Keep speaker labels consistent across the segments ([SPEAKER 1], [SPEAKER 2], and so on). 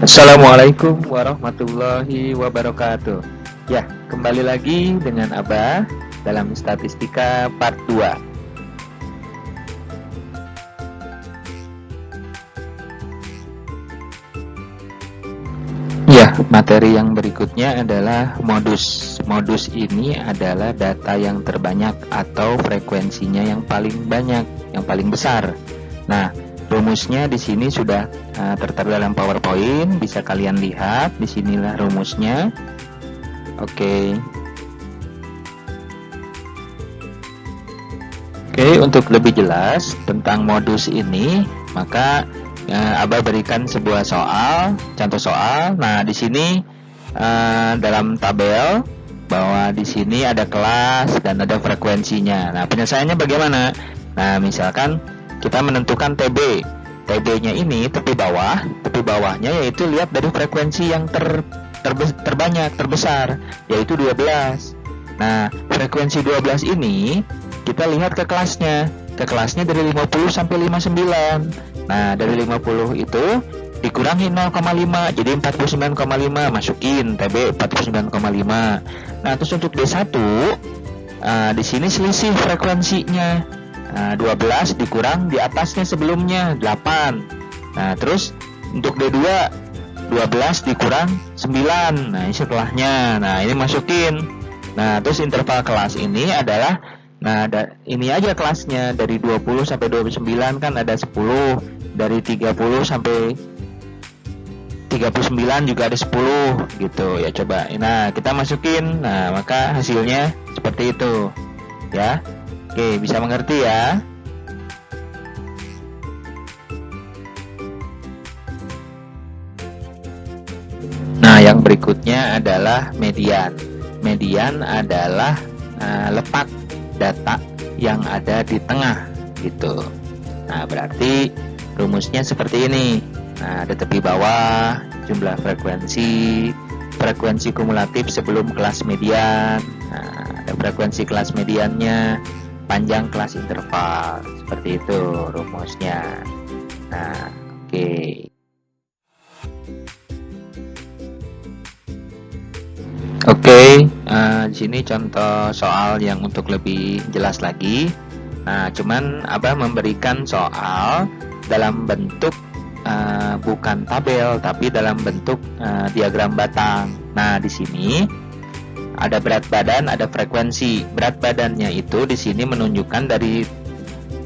[SPEAKER 1] Assalamualaikum warahmatullahi wabarakatuh. Ya, kembali lagi dengan Abah dalam statistika part 2. Ya, materi yang berikutnya adalah modus. Modus ini adalah data yang terbanyak atau frekuensinya yang paling banyak, yang paling besar. Nah, rumusnya di sini sudah tertera dalam PowerPoint, bisa kalian lihat. Disinilah rumusnya. Oke, untuk lebih jelas tentang modus ini, maka Abah berikan sebuah soal, contoh soal. Nah, di sini dalam tabel bahwa di sini ada kelas dan ada frekuensinya. Nah, penyelesaiannya bagaimana? Nah, misalkan kita menentukan TB. TB-nya ini tepi bawahnya yaitu lihat dari frekuensi yang terbanyak, terbesar, yaitu 12. Nah, frekuensi 12 ini kita lihat ke kelasnya. Ke kelasnya dari 50 sampai 59. Nah, dari 50 itu dikurangi 0,5 jadi 49,5, masukin TB 49,5. Nah, terus untuk D1 di sini selisih frekuensinya. 12 dikurang di atasnya sebelumnya 8. Nah, terus untuk D2 12 dikurang 9. Nah, ini setelahnya. Nah, ini masukin. Nah, terus interval kelas ini adalah ini aja kelasnya dari 20 sampai 29 kan ada 10, dari 30 sampai 39 juga ada 10 gitu ya. Coba, nah kita masukin, nah maka hasilnya seperti itu ya. Oke, bisa mengerti ya. Nah, yang berikutnya adalah median. Median adalah letak data yang ada di tengah gitu. Nah, berarti rumusnya seperti ini. Nah, ada tepi bawah, jumlah frekuensi kumulatif sebelum kelas median. Nah, ada frekuensi kelas mediannya, panjang kelas interval. Seperti itu rumusnya. Nah, oke. Di sini contoh soal yang untuk lebih jelas lagi. Nah, cuman Abah memberikan soal dalam bentuk bukan tabel, tapi dalam bentuk diagram batang. Nah, di sini ada berat badan, ada frekuensi. Berat badannya itu di sini menunjukkan dari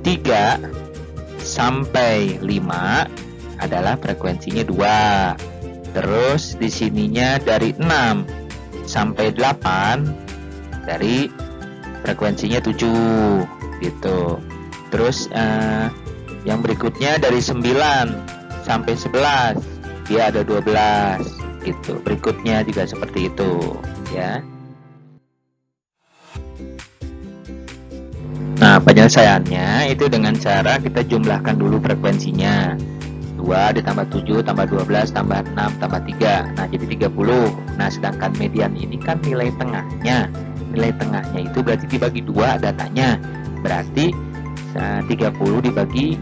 [SPEAKER 1] 3 sampai 5 adalah frekuensinya 2. Terus di sininya dari 6 sampai 8 dari frekuensinya 7 gitu. Terus yang berikutnya dari 9 sampai 11 dia ada 12 gitu. Berikutnya juga seperti itu ya. Nah, penyelesaiannya itu dengan cara kita jumlahkan dulu frekuensinya. 2 ditambah 7 tambah 12 tambah 6 tambah 3. Nah, jadi 30. Nah, sedangkan median ini kan nilai tengahnya. Nilai tengahnya itu berarti dibagi 2 datanya. Berarti 30 dikali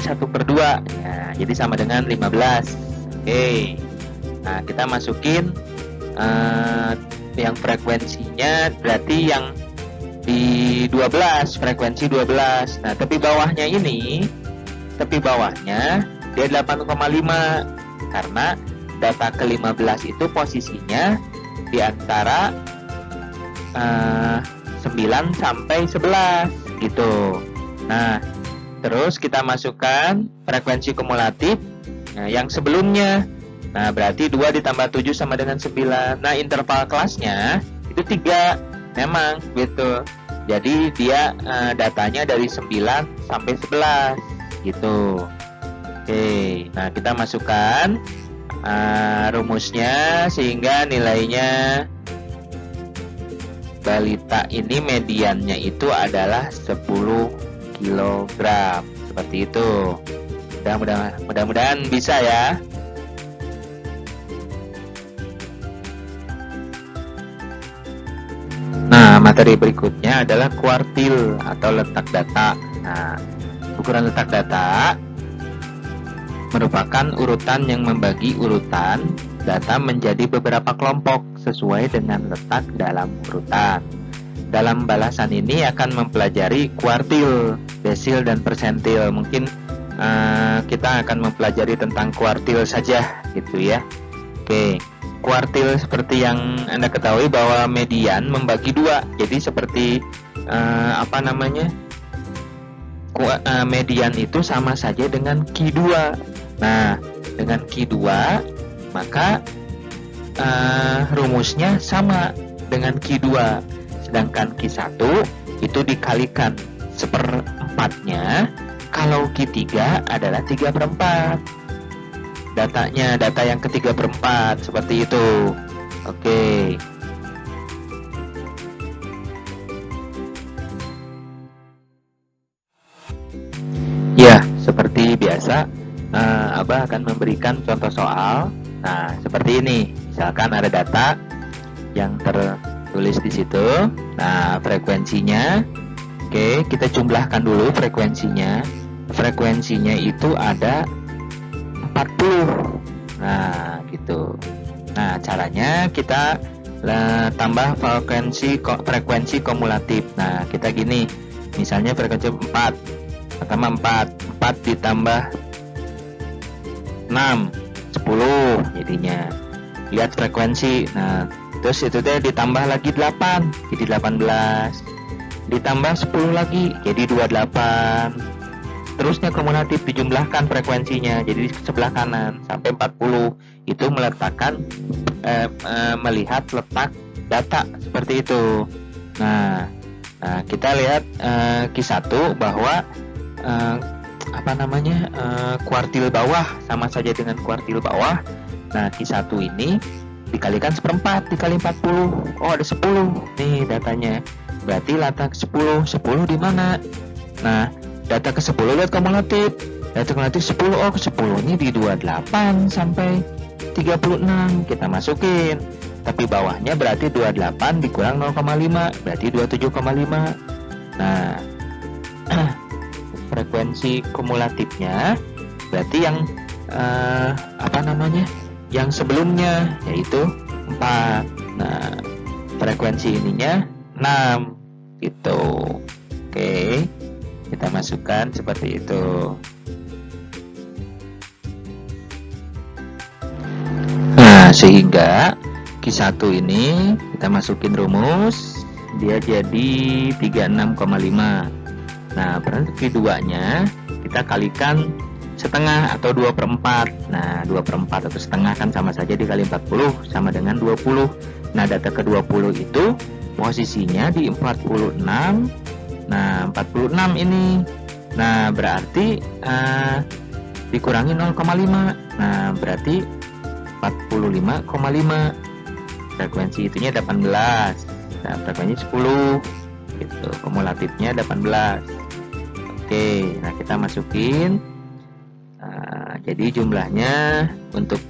[SPEAKER 1] 1/2 ya, jadi sama dengan 15. Oke. Nah, kita masukin yang frekuensinya berarti yang di 12, frekuensi 12. Nah, tepi bawahnya dia 8,5 karena data ke-15 itu posisinya di antara 9 sampai 11 gitu. Nah, terus kita masukkan frekuensi kumulatif yang sebelumnya. Nah, berarti 2 ditambah 7 sama dengan 9. Nah, interval kelasnya itu 3 memang gitu. Jadi dia datanya dari 9 sampai 11 gitu. Oke, nah kita masukkan rumusnya sehingga nilainya balita ini mediannya itu adalah 10 kg. Seperti itu. Mudah-mudahan bisa ya. Nah, materi berikutnya adalah kuartil atau letak data. Nah, ukuran letak data merupakan urutan yang membagi urutan data menjadi beberapa kelompok sesuai dengan letak dalam urutan. Dalam balasan ini akan mempelajari kuartil, desil, dan persentil. Mungkin kita akan mempelajari tentang kuartil saja gitu ya. Oke, kuartil seperti yang Anda ketahui bahwa median membagi dua. Jadi seperti median itu sama saja dengan Q2. Nah, dengan Q2 maka rumusnya sama dengan Q2. Sedangkan Q1 itu dikalikan seperempatnya. Kalau Q3 adalah 3/4. Data yang ke-3/4 seperti itu. Oke. Ya, seperti biasa, Abah akan memberikan contoh soal. Nah, seperti ini. Misalkan ada data yang tertulis di situ. Nah, frekuensinya. Oke, kita jumlahkan dulu frekuensinya. Frekuensinya itu ada 40. Nah, gitu. Nah, caranya kita tambah frekuensi kumulatif. Nah, kita gini. Misalnya frekuensi 4. Pertama 4 ditambah 6, 10 jadinya. Lihat frekuensi. Nah, terus itu deh ditambah lagi 8, jadi 18. Ditambah 10 lagi, jadi 28. Terusnya kumulatif dijumlahkan frekuensinya, jadi di sebelah kanan sampai 40. Itu melihat letak data seperti itu. Nah, kita lihat Q1 bahwa kuartil bawah sama saja dengan kuartil bawah. Nah, Q1 ini dikalikan seperempat dikali 40. Oh, ada 10 nih datanya. Berarti letak 10 di mana? Nah, data ke-10 lihat kumulatif. Data kumulatif 10. Oh, ke-10 ini di 28 sampai 36 kita masukin. Tapi bawahnya berarti 28 dikurang 0,5 berarti 27,5. Nah, frekuensi kumulatifnya berarti yang yang sebelumnya yaitu 4. Nah, frekuensi ininya 6 gitu. Oke, kita masukkan seperti itu. Nah, sehingga Q1 ini kita masukin rumus, dia jadi 36,5. Nah, berarti Q2-nya kita kalikan setengah atau 2/4. Nah, 2/4 atau setengah kan sama saja dikali 40 sama dengan 20. Nah, data ke-20 itu posisinya di 46. Nah, 46 ini. Nah, berarti dikurangi 0,5. Nah, berarti 45,5. Frekuensi itunya 18. Nah, frekuensi 10 gitu. Kumulatifnya 18. Oke, nah kita masukin. Jadi jumlahnya untuk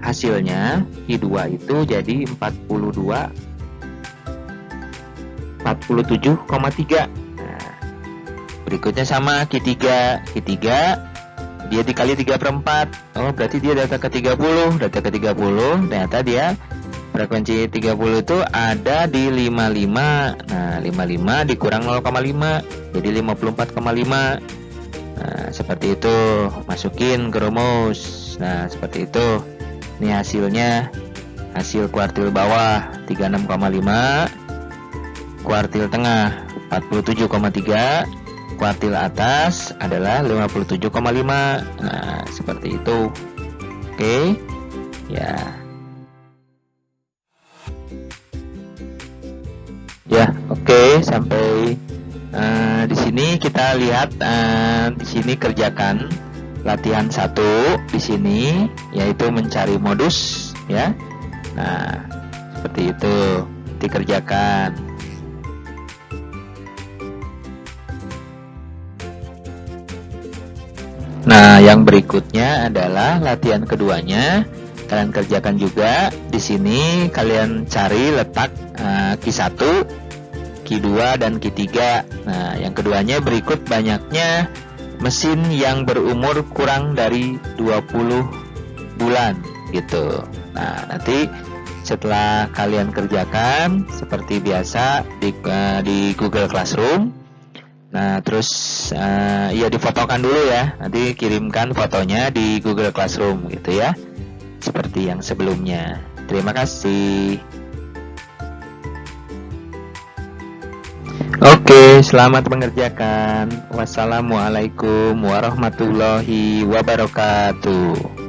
[SPEAKER 1] hasilnya Q2 itu jadi 47,3. Nah, berikutnya sama Q3 dia dikali 3/4. Oh, berarti dia data ke-30. Data ke-30 ternyata dia frekuensi 30 itu ada di 55. Nah, 55 dikurang 0,5 jadi 54,5. Nah, seperti itu. Masukin ke rumus. Nah, seperti itu. Ini hasilnya. Hasil kuartil bawah 36,5. Kuartil tengah 47,3. Kuartil atas adalah 57,5. Nah, seperti itu. Oke. Ya. Ya, oke, sampai di sini kita lihat di sini kerjakan latihan 1 di sini yaitu mencari modus ya. Nah, seperti itu dikerjakan. Nah, yang berikutnya adalah latihan keduanya. Kalian kerjakan juga di sini. Kalian cari letak Q1, Q2 dan Q3. Nah, yang keduanya berikut banyaknya mesin yang berumur kurang dari 20 bulan gitu. Nah, nanti setelah kalian kerjakan seperti biasa di Google Classroom. Nah, terus ya difotokan dulu ya. Nanti kirimkan fotonya di Google Classroom gitu ya. Seperti yang sebelumnya. Terima kasih. Oke, selamat mengerjakan. Wassalamualaikum warahmatullahi wabarakatuh.